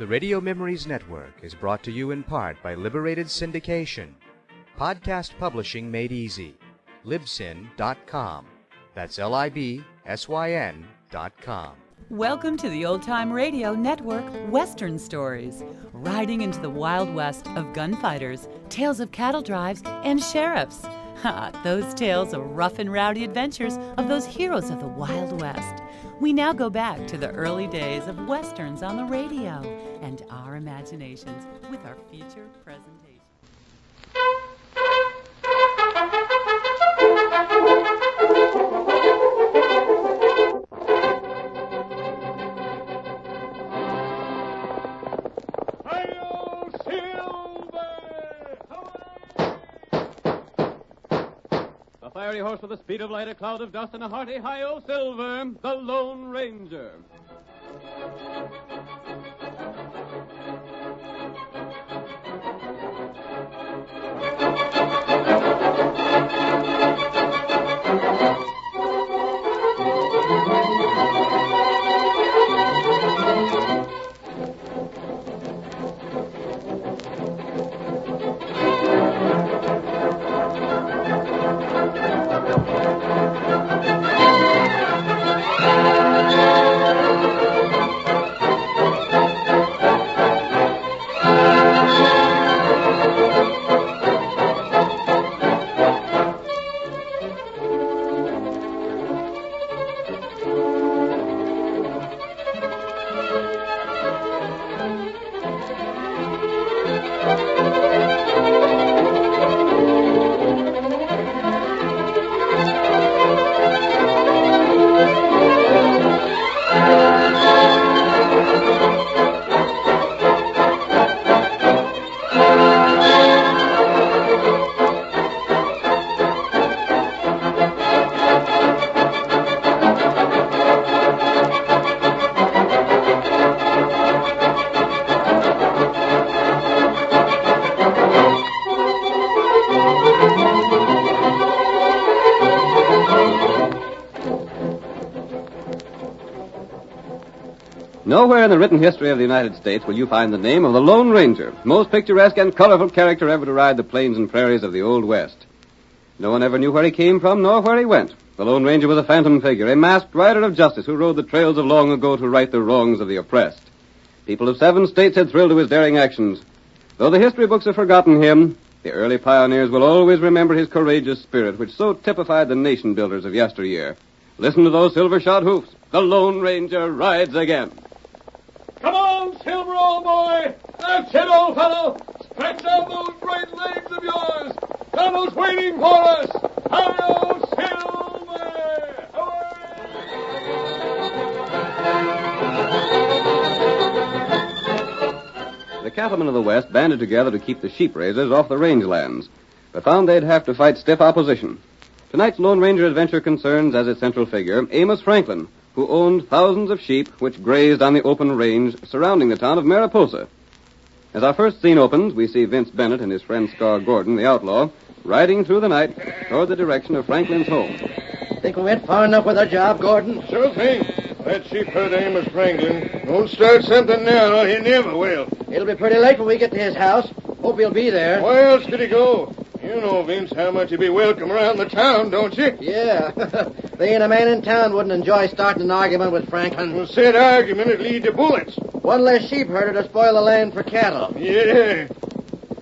The Radio Memories Network is brought to you in part by Liberated Syndication. Podcast publishing made easy. Libsyn.com. That's Libsyn.com. Welcome to the Old Time Radio Network Western Stories, riding into the Wild West of gunfighters, tales of cattle drives, and sheriffs. Those tales of rough and rowdy adventures of those heroes of the Wild West. We now go back to the early days of Westerns on the radio and our imaginations with our feature presentation. Fiery horse with the speed of light, a cloud of dust, and a hearty hi-yo silver, the Lone Ranger. Nowhere in the written history of the United States will you find the name of the Lone Ranger, most picturesque and colorful character ever to ride the plains and prairies of the Old West. No one ever knew where he came from nor where he went. The Lone Ranger was a phantom figure, a masked rider of justice who rode the trails of long ago to right the wrongs of the oppressed. People of 7 states had thrilled to his daring actions. Though the history books have forgotten him, the early pioneers will always remember his courageous spirit, which so typified the nation builders of yesteryear. Listen to those silver-shod hoofs. The Lone Ranger rides again. Come on, Silver, old boy! That's it, old fellow! Stretch out those great legs of yours! Donald's waiting for us! Hi-yo, Silver! Hooray! The cattlemen of the West banded together to keep the sheep raisers off the rangelands, but found they'd have to fight stiff opposition. Tonight's Lone Ranger adventure concerns, as its central figure, Amos Franklin, who owned thousands of sheep which grazed on the open range surrounding the town of Mariposa. As our first scene opens, we see Vince Bennett and his friend Scar Gordon, the outlaw, riding through the night toward the direction of Franklin's home. Think we went far enough with our job, Gordon? Sure thing. That sheep herd Amos Franklin won't start something now, or he never will. It'll be pretty late when we get to his house. Hope he'll be there. Where else could he go? You know, Vince, how much he'd be welcome around the town, don't you? Yeah. There ain't a man in town wouldn't enjoy starting an argument with Franklin. Well, said argument would lead to bullets. One less sheep herder to spoil the land for cattle. Yeah.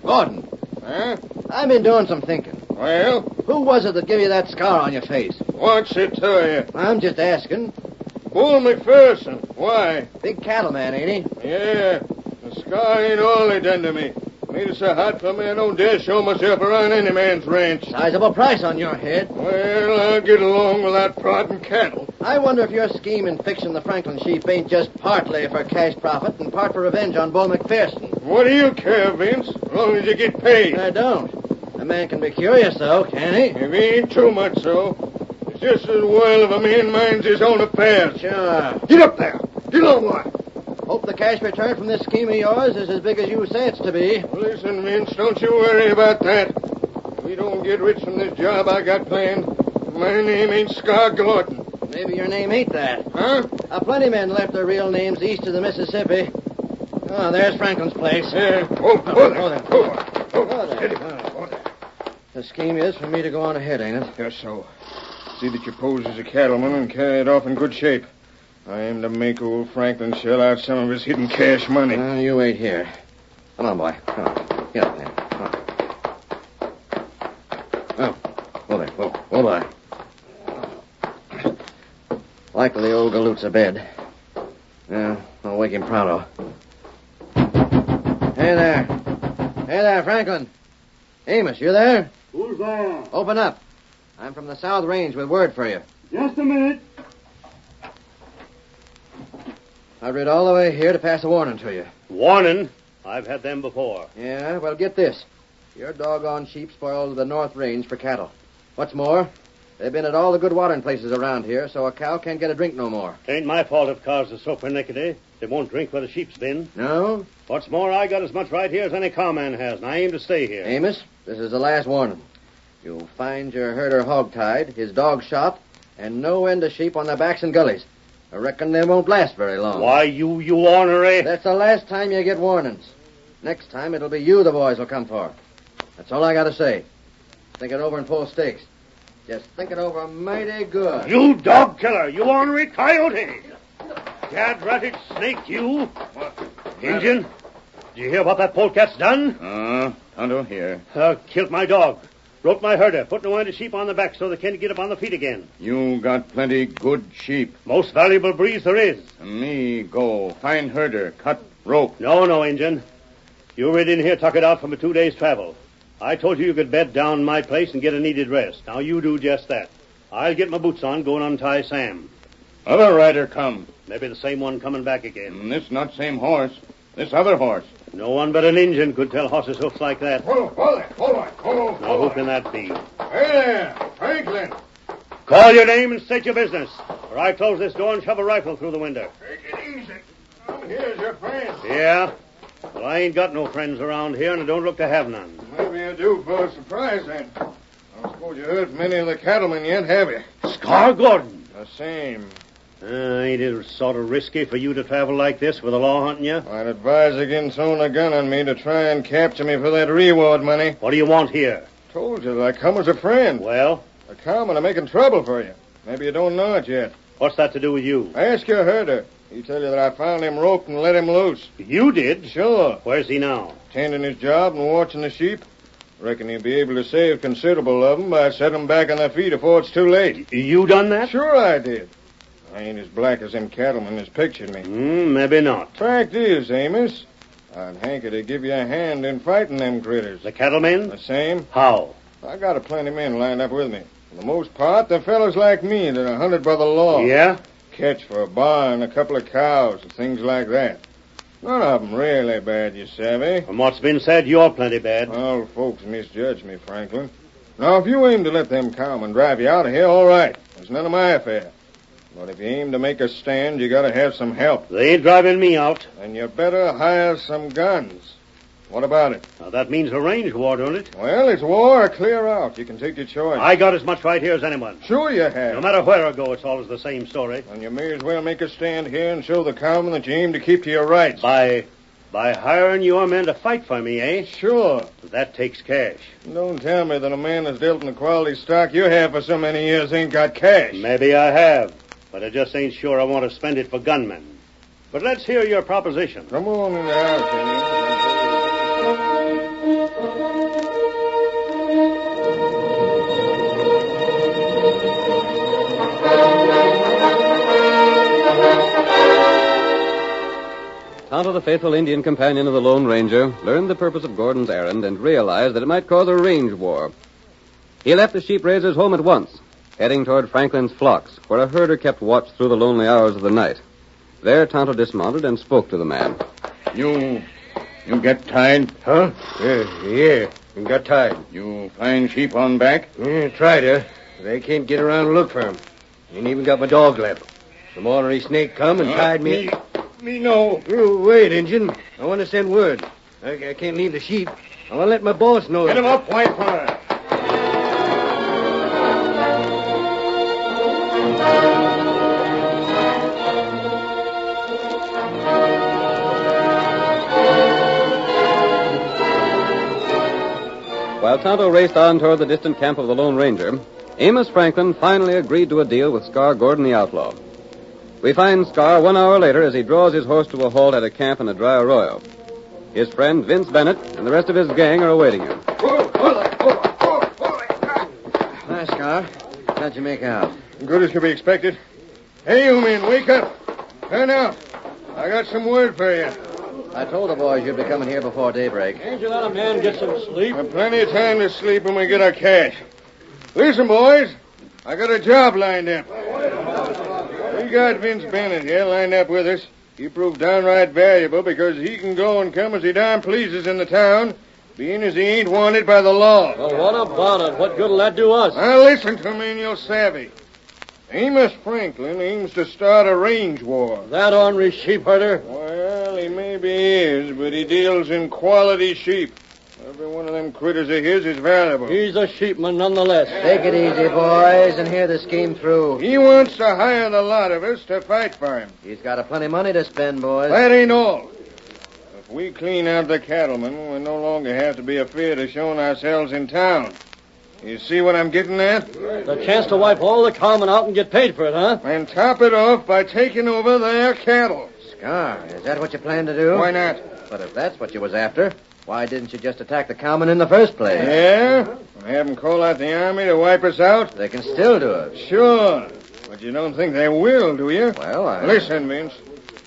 Gordon. Huh? I've been doing some thinking. Well? Who was it that gave you that scar on your face? What's it to you? I'm just asking. Bull McPherson. Why? Big cattleman, ain't he? Yeah. The scar ain't all they done to me. Made it so hot for me I don't dare show myself around any man's ranch. Sizable price on your head. Well, I'll get along without prodding cattle. I wonder if your scheme in fixing the Franklin sheep ain't just partly for cash profit and part for revenge on Bull McPherson. What do you care, Vince, as long as you get paid? I don't. A man can be curious, though, can he? If he ain't too much so. It's just as well if a man minds his own affairs. Sure. Get up there. Get on, boy. Hope the cash return from this scheme of yours is as big as you say it's to be. Listen, Vince, don't you worry about that. If we don't get rich from this job I got planned, my name ain't Scar Gordon. Maybe your name ain't that. Huh? Plenty men left their real names east of the Mississippi. Oh, there's Franklin's place. There. The scheme is for me to go on ahead, ain't it? Yes, so. See that you pose as a cattleman and carry it off in good shape. I aim to make old Franklin shell out some of his hidden cash money. You wait here. Come on, boy. Come on. Get up there. Come on. Oh, there. Whoa, boy. Likely the old galoot's abed. Yeah, I'll wake him pronto. Hey there, Franklin. Amos, you there? Who's there? Open up. I'm from the South Range with word for you. Just a minute. I rid all the way here to pass a warning to you. Warning? I've had them before. Yeah, well, get this. Your doggone sheep spoiled the North Range for cattle. What's more, they've been at all the good watering places around here, so a cow can't get a drink no more. It ain't my fault if cows are so pernickety. They won't drink where the sheep's been. No? What's more, I got as much right here as any cowman has, and I aim to stay here. Amos, this is the last warning. You'll find your herder hog-tied, his dog shot, and no end of sheep on their backs and gullies. I reckon they won't last very long. Why, you ornery... That's the last time you get warnings. Next time, it'll be you the boys will come for. That's all I got to say. Think it over and pull stakes. Just think it over mighty good. You dog killer! You ornery coyote! Gad-ratted snake, you! What? Injun, did you hear what that polecat's done? Tonto here. Killed my dog. Broke my herder, put no end of sheep on the back so they can't get up on the feet again. You got plenty good sheep. Most valuable breeds there is. Me go. Find herder. Cut rope. No, Injun. You rid in here, tuck it out from a 2 days' travel. I told you could bed down my place and get a needed rest. Now you do just that. I'll get my boots on, go and untie Sam. Other rider come. Maybe the same one coming back again. This not same horse. This other horse. No one but an Injun could tell horses' hoofs like that. Hold on. Now, who can that be? Hey there, Franklin. Call your name and state your business, or I close this door and shove a rifle through the window. Take it easy. I'm here's your friend. Yeah? Well, I ain't got no friends around here, and I don't look to have none. Maybe you do for a surprise, then. I don't suppose you heard many of the cattlemen yet, have you? Scar Gordon. The same. Ain't it sort of risky for you to travel like this with the law hunting you? I'd advise against owning a gun on me to try and capture me for that reward money. What do you want here? Told you that I come as a friend. Well? A cowman are making trouble for you. Maybe you don't know it yet. What's that to do with you? Ask your herder. He tell you that I found him roped and let him loose. You did? Sure. Where's he now? Tending his job and watching the sheep. Reckon he'll be able to save considerable of them by setting them back on their feet before it's too late. You done that? Sure I did. I ain't as black as them cattlemen has pictured me. Maybe not. Fact is, Amos, I'd hanker to give you a hand in fighting them critters. The cattlemen? The same. How? I got a plenty of men lined up with me. For the most part, they're fellows like me that are hunted by the law. Yeah? Catch for a barn, a couple of cows, and things like that. None of them really bad, you savvy. From what's been said, you're plenty bad. Well, folks misjudge me, Franklin. Now, if you aim to let them cowmen drive you out of here, all right. It's none of my affair. But if you aim to make a stand, you gotta have some help. They ain't driving me out. And you better hire some guns. What about it? Now, that means a range war, don't it? Well, it's war or clear out. You can take your choice. I got as much right here as anyone. Sure you have. No matter where I go, it's always the same story. And you may as well make a stand here and show the cowmen that you aim to keep to your rights. By hiring your men to fight for me, eh? Sure. That takes cash. Don't tell me that a man that's dealt in the quality stock you have for so many years ain't got cash. Maybe I have, but I just ain't sure I want to spend it for gunmen. But let's hear your proposition. Come on in the house, Amy. Tonto, the faithful Indian companion of the Lone Ranger, learned the purpose of Gordon's errand and realized that it might cause a range war. He left the sheep raiser's home at once, heading toward Franklin's flocks, where a herder kept watch through the lonely hours of the night. There, Tonto dismounted and spoke to the man. You get tied? Huh? Yeah. Got tied. You find sheep on back? Yeah, tried her. They can't get around and look for him. Ain't even got my dog left. Some ornery snake come and tied me. Me no. Oh, wait, Injun. I want to send word. I can't leave the sheep. I want to let my boss know. Get him up, Whitefire. While Tonto raced on toward the distant camp of the Lone Ranger, Amos Franklin finally agreed to a deal with Scar Gordon the outlaw. We find Scar 1 hour later as he draws his horse to a halt at a camp in a dry arroyo. His friend Vince Bennett and the rest of his gang are awaiting him. Hi, Scar. How'd you make out? Good as could be expected. Hey, you men, wake up. Turn out. I got some word for you. I told the boys you'd be coming here before daybreak. Can't you let a man get some sleep? Have plenty of time to sleep when we get our cash. Listen, boys. I got a job lined up. We got Vince Bennett here lined up with us. He proved downright valuable because he can go and come as he darn pleases in the town, being as he ain't wanted by the law. Well, what about it? What good'll that do us? Now, listen to me and you'll savvy. Amos Franklin aims to start a range war. That ornery sheep herder? Well, he maybe is, but he deals in quality sheep. Every one of them critters of his is valuable. He's a sheepman nonetheless. Take it easy, boys, and hear the scheme through. He wants to hire the lot of us to fight for him. He's got a plenty of money to spend, boys. That ain't all. If we clean out the cattlemen, we no longer have to be afraid of showing ourselves in town. You see what I'm getting at? The chance to wipe all the cowmen out and get paid for it, huh? And top it off by taking over their cattle. Scar, is that what you plan to do? Why not? But if that's what you was after, why didn't you just attack the cowmen in the first place? Yeah? And have them call out the army to wipe us out? They can still do it. Sure. But you don't think they will, do you? Well, Listen, Vince.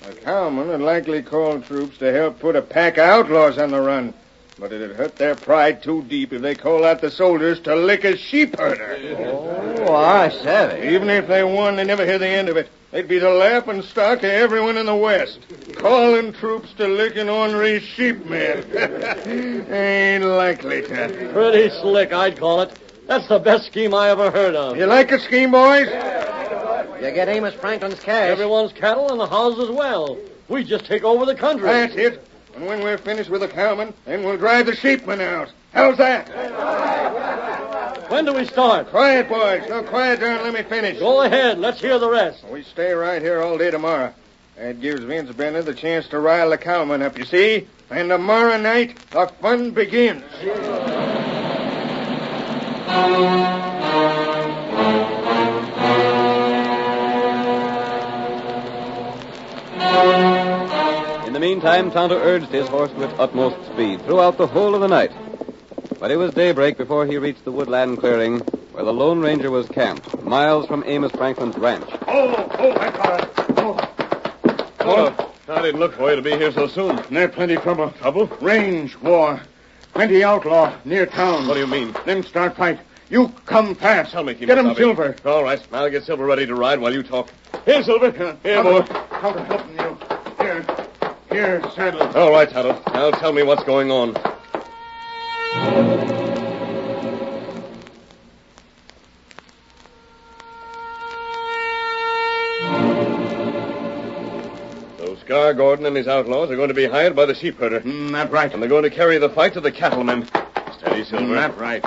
The cowmen would likely call troops to help put a pack of outlaws on the run. But it'd hurt their pride too deep if they call out the soldiers to lick a sheep herder. Oh, I savvy. Even if they won, they'd never hear the end of it. They'd be the laughing stock of everyone in the West. Calling troops to lick an ornery sheep man. Ain't likely to. Pretty slick, I'd call it. That's the best scheme I ever heard of. You like the scheme, boys? You get Amos Franklin's cash. Everyone's cattle and the houses as well. We just take over the country. That's it. And when we're finished with the cowmen, then we'll drive the sheepmen out. How's that? When do we start? Quiet, boys. No, quiet down. Let me finish. Go ahead. Let's hear the rest. We stay right here all day tomorrow. That gives Vince Bennett the chance to rile the cowmen up, you see? And tomorrow night, the fun begins. In the meantime, Tonto urged his horse with utmost speed throughout the whole of the night. But it was daybreak before he reached the woodland clearing where the Lone Ranger was camped, miles from Amos Franklin's ranch. I got it. I didn't look for you to be here so soon. There's plenty trouble. Trouble? Range war. Plenty outlaw near town. What do you mean? Them start fight. You come fast. Tell me, Kemo Get him Sabe. Silver. All right. I'll get Silver ready to ride while you talk. Here, Silver. Here, boy. Tonto helping you. Here, saddle. All right, Tonto. Now tell me what's going on. So Scar Gordon and his outlaws are going to be hired by the sheep herder. That's right. And they're going to carry the fight to the cattlemen. Steady, Silver. That's right.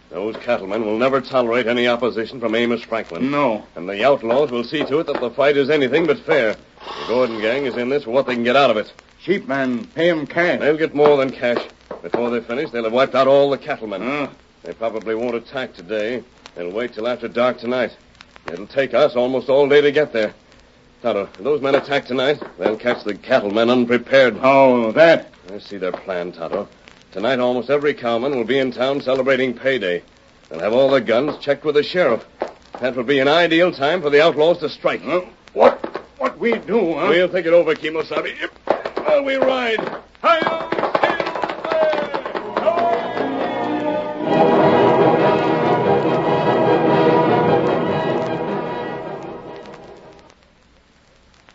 Those cattlemen will never tolerate any opposition from Amos Franklin. No. And the outlaws will see to it that the fight is anything but fair. The Gordon gang is in this for what they can get out of it. Sheepman, pay him cash. They'll get more than cash. Before they finish, they'll have wiped out all the cattlemen. They probably won't attack today. They'll wait till after dark tonight. It'll take us almost all day to get there. Tonto, if those men attack tonight, they'll catch the cattlemen unprepared. Oh, that? I see their plan, Tonto. Tonight, almost every cowman will be in town celebrating payday. They'll have all the guns checked with the sheriff. That will be an ideal time for the outlaws to strike. What we do, huh? We'll think it over, Kemo Sabe. While we ride. Hi-yo,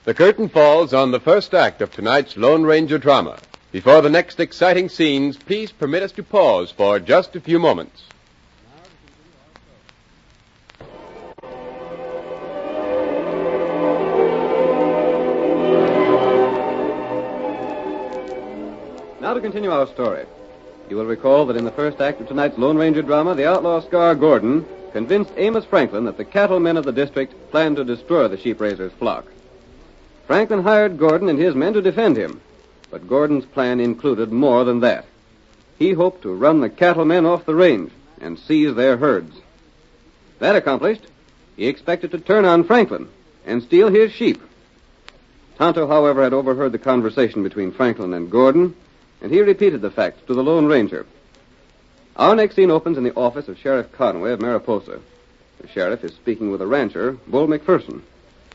The curtain falls on the first act of tonight's Lone Ranger drama. Before the next exciting scenes, please permit us to pause for just a few moments. Now to continue our story. You will recall that in the first act of tonight's Lone Ranger drama, the outlaw Scar Gordon convinced Amos Franklin that the cattlemen of the district planned to destroy the sheep raiser's flock. Franklin hired Gordon and his men to defend him, but Gordon's plan included more than that. he hoped to run the cattlemen off the range and seize their herds. That accomplished, he expected to turn on Franklin and steal his sheep. Tonto, however, had overheard the conversation between Franklin and Gordon, and he repeated the facts to the Lone Ranger. Our next scene opens in the office of Sheriff Conway of Mariposa. The sheriff is speaking with a rancher, Bull McPherson.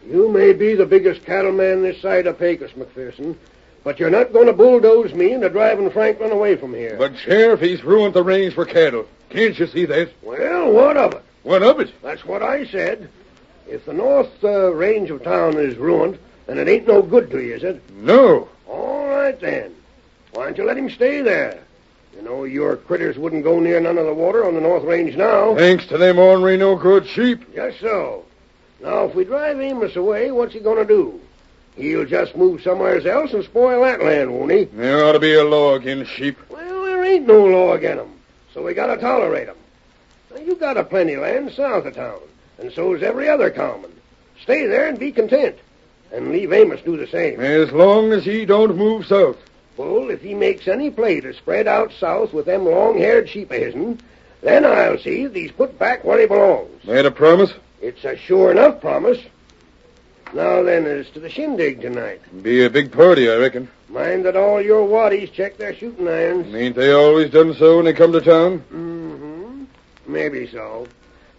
You may be the biggest cattleman this side of Pecos, McPherson, but you're not going to bulldoze me into driving Franklin away from here. But, Sheriff, he's ruined the range for cattle. Can't you see that? Well, what of it? What of it? That's what I said. If the north range of town is ruined, then it ain't no good to you, is it? No. All right, then. Why don't you let him stay there? You know, your critters wouldn't go near none of the water on the north range now. Thanks to them ornery no-good sheep. Just so. Now, if we drive Amos away, what's he going to do? He'll just move somewhere else and spoil that land, won't he? There ought to be a law against sheep. Well, there ain't no law against 'em, so we got to tolerate 'em. Now, you got a plenty land south of town, and so's every other cowman. Stay there and be content, and leave Amos do the same. As long as he don't move south. Bull, if he makes any play to spread out south with them long-haired sheep of his'n, then I'll see that he's put back where he belongs. That a promise? It's a sure enough promise. Now then, as to the shindig tonight. Be a big party, I reckon. Mind that all your waddies check their shooting irons. Ain't they always done so when they come to town? Mm-hmm. Maybe so.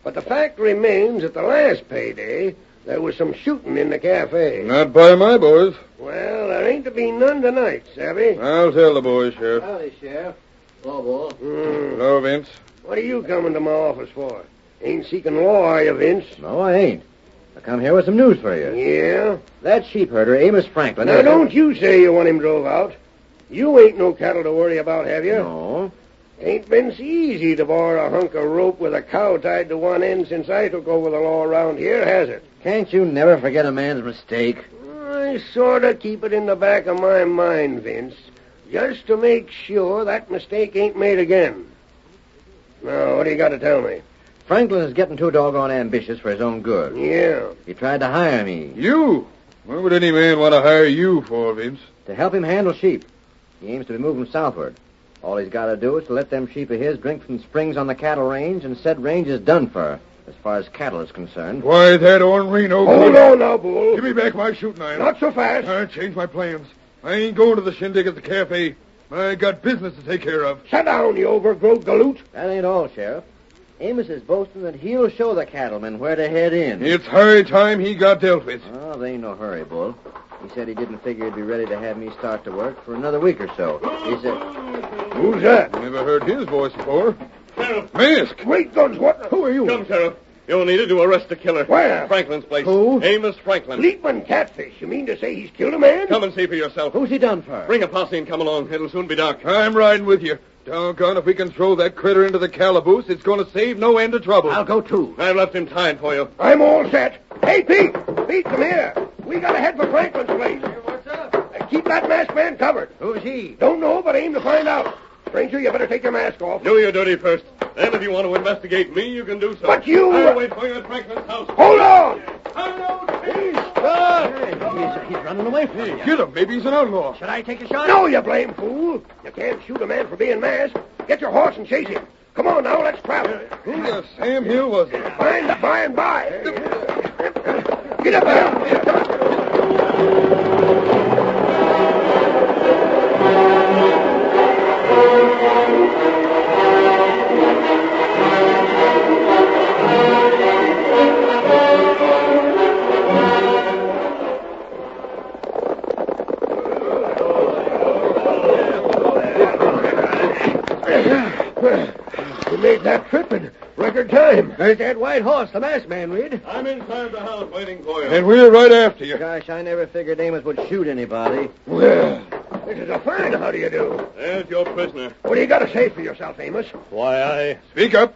But the fact remains that the last payday, there was some shooting in the cafe. Not by my boys. Well, there ain't to be none tonight, savvy? I'll tell the boys, Sheriff. Howdy, Sheriff. Hello, Bull. Hello, Vince. What are you coming to my office for? Ain't seeking law, are you, Vince? No, I ain't. I come here with some news for you. Yeah? That sheep herder, Amos Franklin... Now, don't you say you want him drove out. You ain't no cattle to worry about, have you? No. Ain't been so easy to borrow a hunk of rope with a cow tied to one end since I took over the law around here, has it? Can't you never forget a man's mistake? I sort of keep it in the back of my mind, Vince, just to make sure that mistake ain't made again. Now, what do you got to tell me? Franklin is getting too doggone ambitious for his own good. Yeah. He tried to hire me. You? What would any man want to hire you for, Vince? To help him handle sheep. He aims to be moving southward. All he's got to do is to let them sheep of his drink from springs on the cattle range, and said range is done for, as far as cattle is concerned. Why, that ornery no Hold on now, Bull. Give me back my shooting iron. Not so fast. I changed my plans. I ain't going to the shindig at the cafe. I got business to take care of. Sit down, you overgrown galoot. That ain't all, Sheriff. Amos is boasting that he'll show the cattlemen where to head in. It's high time he got dealt with. Oh, there ain't no hurry, Bull. He said he didn't figure he'd be ready to have me start to work for another week or so. He said... Who's that? Never heard his voice before. Sheriff. Mask! Great guns, what? Who are you? Come, Sheriff. You'll need it to arrest the killer. Where? Franklin's place. Who? Amos Franklin. Leapman catfish. You mean to say he's killed a man? Come and see for yourself. Who's he done for? Bring a posse and come along. It'll soon be dark. I'm riding with you. Doggone, if we can throw that critter into the calaboose, it's going to save no end of trouble. I'll go too. I've left him tied for you. I'm all set. Hey, Pete! Pete, come here. We got to head for Franklin's place. What's up? Keep that masked man covered. Who's he? Don't know, but aim to find out. Stranger, you better take your mask off. Do your duty first. Then if you want to investigate me, you can do so. But you... I'll wait for you at Franklin's house. Hold on! He's running away from you. Get him. Maybe he's an outlaw. Should I take a shot? No, you blame fool. You can't shoot a man for being masked. Get your horse and chase him. Come on now, let's travel. Who the Sam Hill was it? Find the by and by. Get up there. We made that trip in record time. There's that white horse, the masked man, Reed. I'm inside the house waiting for you. And we're right after you. Gosh, I never figured Amos would shoot anybody. Well, this is a fine how do you do. There's your prisoner. What do you got to say for yourself, Amos? Why, Speak up.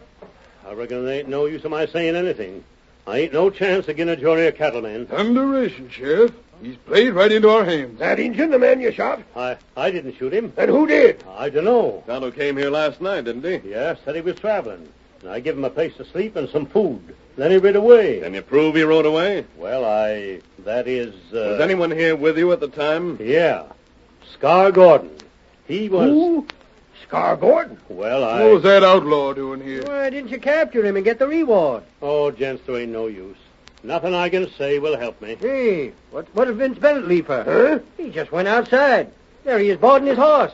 I reckon there ain't no use of my saying anything. I ain't no chance again a jury of cattlemen. Thunderation, Sheriff. He's played right into our hands. That Injun, the man you shot? I didn't shoot him. And who did? I don't know. Fellow came here last night, didn't he? Yes, said he was traveling. And I give him a place to sleep and some food. Then he rid away. Can you prove he rode away? Well, that is... Was anyone here with you at the time? Yeah. Scar Gordon. He was... Who? Scar Gordon. Well, What was that outlaw doing here? Why didn't you capture him and get the reward? Oh, gents, there ain't no use. Nothing I can say will help me. Hey, what did Vince Bennett leave for? Huh? He just went outside. There he is, boarding his horse.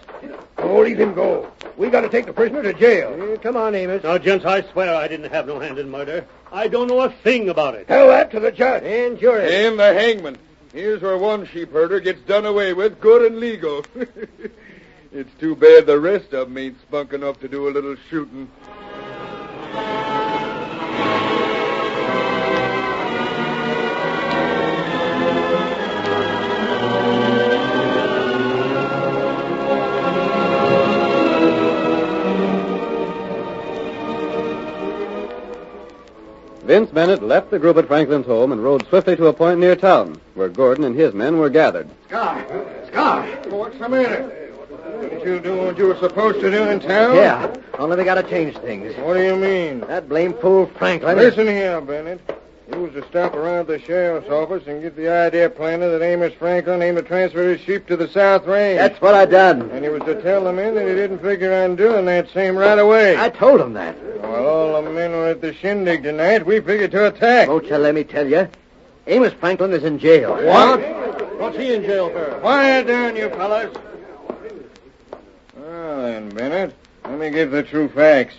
Oh, leave him go. We got to take the prisoner to jail. Come on, Amos. Now, gents, I swear I didn't have no hand in murder. I don't know a thing about it. Tell that to the judge. And jury. And the hangman. Here's where one sheep herder gets done away with, good and legal. It's too bad the rest of them ain't spunk enough to do a little shooting. Vince Bennett left the group at Franklin's home and rode swiftly to a point near town, where Gordon and his men were gathered. Scar. What's the matter? Didn't you do what you were supposed to do in town? Yeah, only we got to change things. What do you mean? That blame fool Franklin. Listen here, Bennett. You was to stop around the sheriff's office and get the idea planted that Amos Franklin aimed to transfer his sheep to the South Range. That's what I done. And he was to tell the men that he didn't figure on doing that same right away. I told him that. While all the men were at the shindig tonight, we figured to attack. Won't you let me tell you? Amos Franklin is in jail. What? What's he in jail for? Quiet down, you fellas. Well, then, Bennett, let me give the true facts.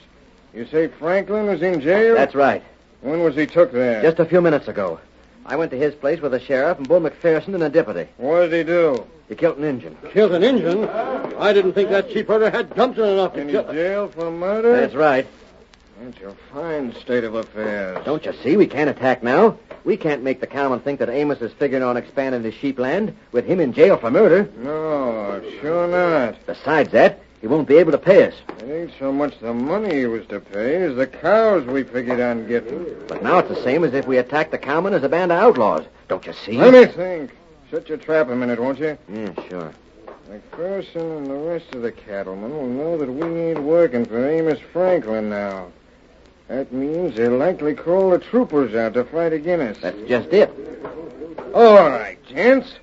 You say Franklin was in jail? That's right. When was he took there? Just a few minutes ago. I went to his place with the sheriff and Bull McPherson and a deputy. What did he do? He killed an Injun. Killed an Injun? I didn't think that sheep herder had gumption enough In jail for murder? That's right. That's a fine state of affairs. Don't you see? We can't attack now. We can't make the cowman think that Amos is figuring on expanding his sheep land with him in jail for murder. No, sure not. Besides that, he won't be able to pay us. It ain't so much the money he was to pay as the cows we figured on getting. But now it's the same as if we attacked the cowman as a band of outlaws. Don't you see? Let me think. Shut your trap a minute, won't you? Yeah, sure. McPherson and the rest of the cattlemen will know that we ain't working for Amos Franklin now. That means they'll likely call the troopers out to fight against us. That's just it. All right, gents.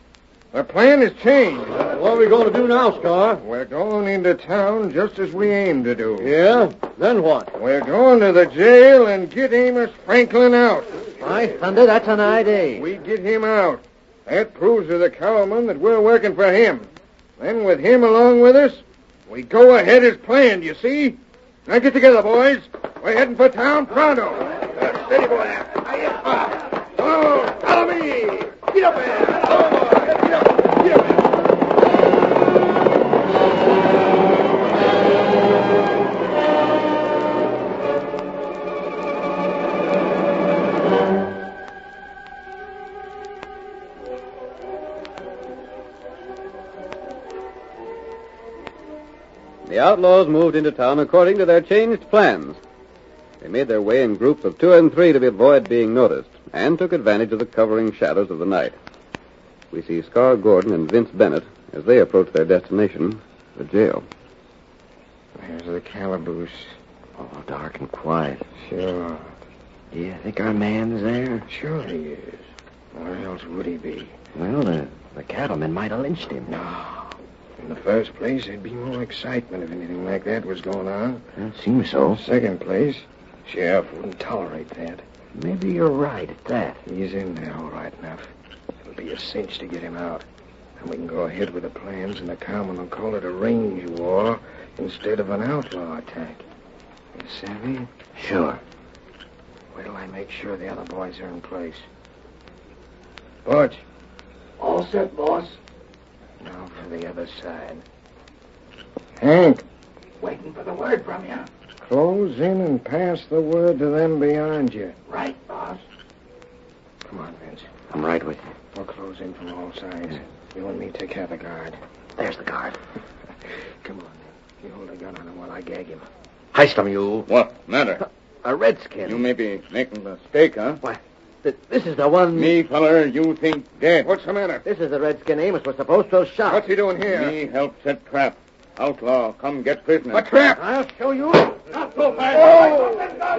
The plan has changed. What are we going to do now, Scar? We're going into town just as we aimed to do. Yeah? Then what? We're going to the jail and get Amos Franklin out. By thunder, that's an idea. We get him out. That proves to the cowman that we're working for him. Then with him along with us, we go ahead as planned, you see? Now get together, boys. We're heading for town pronto. Steady, boy. Oh, follow me. Get up there. Oh, boy. Get up. Get up. The outlaws moved into town according to their changed plans. They made their way in groups of 2 and 3 to avoid being noticed, and took advantage of the covering shadows of the night. We see Scar Gordon and Vince Bennett as they approach their destination, the jail. There's the calaboose. Oh, dark and quiet. Sure. Do you think our man's there? Sure he is. Where else would he be? Well, the cattlemen might have lynched him. No. In the first place, there'd be more excitement if anything like that was going on. It seems so. Second place, sheriff wouldn't tolerate that. Maybe you're right at that. He's in there all right enough. It'll be a cinch to get him out. And we can go ahead with the plans, and the cowman will call it a range war instead of an outlaw attack. You savvy? Sure. Wait till I make sure the other boys are in place. Butch. All set, boss. Now for the other side. Hank. Waiting for the word from you. Close in and pass the word to them behind you. Right, boss. Come on, Vince. I'm right with you. We'll close in from all sides. You and me take care of the guard. There's the guard. Come on. You hold a gun on him while I gag him. Heist him, you. What matter? A redskin. You may be making a mistake, huh? Why, this is the one... Me, feller, you think dead. What's the matter? This is the redskin Amos was supposed to have shot. What's he doing here? Me help set trap. Outlaw, come get prisoner. A trap! I'll show you. Not so fast. Oh!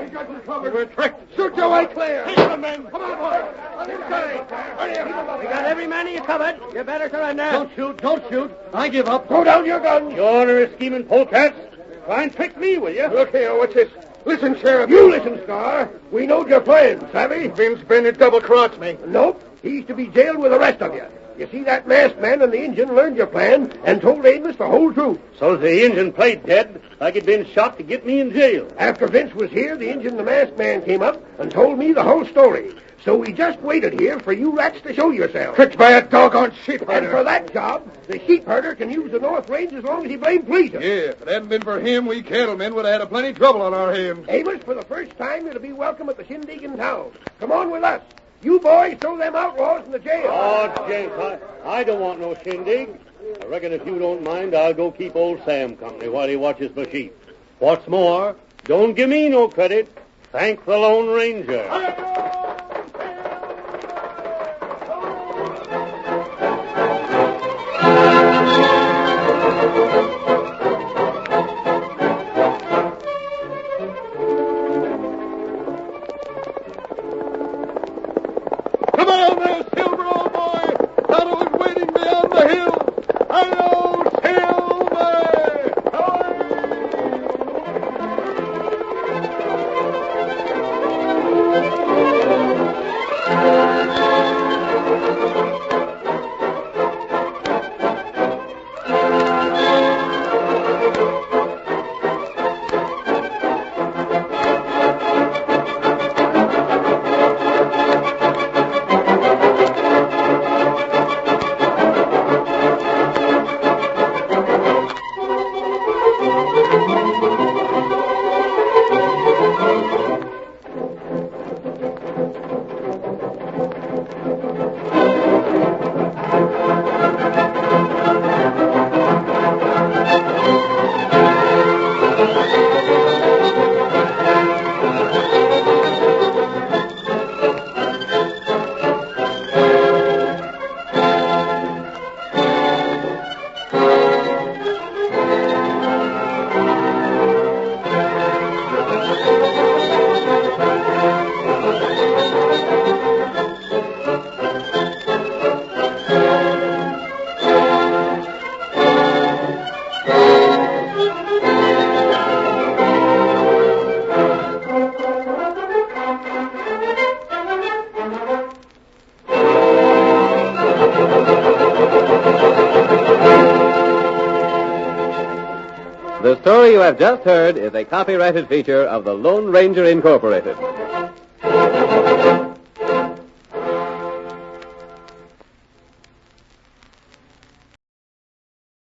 We got you covered. We're tricked. Shoot your way clear. Take the men. Come on, boys. On this side. Hurry up. We got every man of you covered. You better surrender. Don't shoot. Don't shoot. I give up. Throw down your gun. You order a scheming polecats? Try and trick me, will you? Look here, what's this? Listen, Sheriff. You listen, Scar. We know your plan, savvy? Vince Bennett double-crossed me. Nope. He's to be jailed with the rest of you. You see, that masked man and the Injun learned your plan and told Amos the whole truth. So the Injun played dead, like he'd been shot to get me in jail. After Vince was here, the Injun and the masked man came up and told me the whole story. So we just waited here for you rats to show yourselves. Tricked by a doggone sheep herder. And for that job, the sheep herder can use the North Range as long as he blames pleases. Yeah, if it hadn't been for him, we cattlemen would have had a plenty trouble on our hands. Amos, for the first time, you're to be welcome at the shindig in town. Come on with us. You boys throw them outlaws in the jail. Oh, James, I don't want no shindig. I reckon if you don't mind, I'll go keep old Sam company while he watches my sheep. What's more, don't give me no credit. Thank the Lone Ranger. Come on there, Silver, old boy. Tonto's waiting beyond the hill. Hi-yo, Silver! The story you have just heard is a copyrighted feature of the Lone Ranger Incorporated.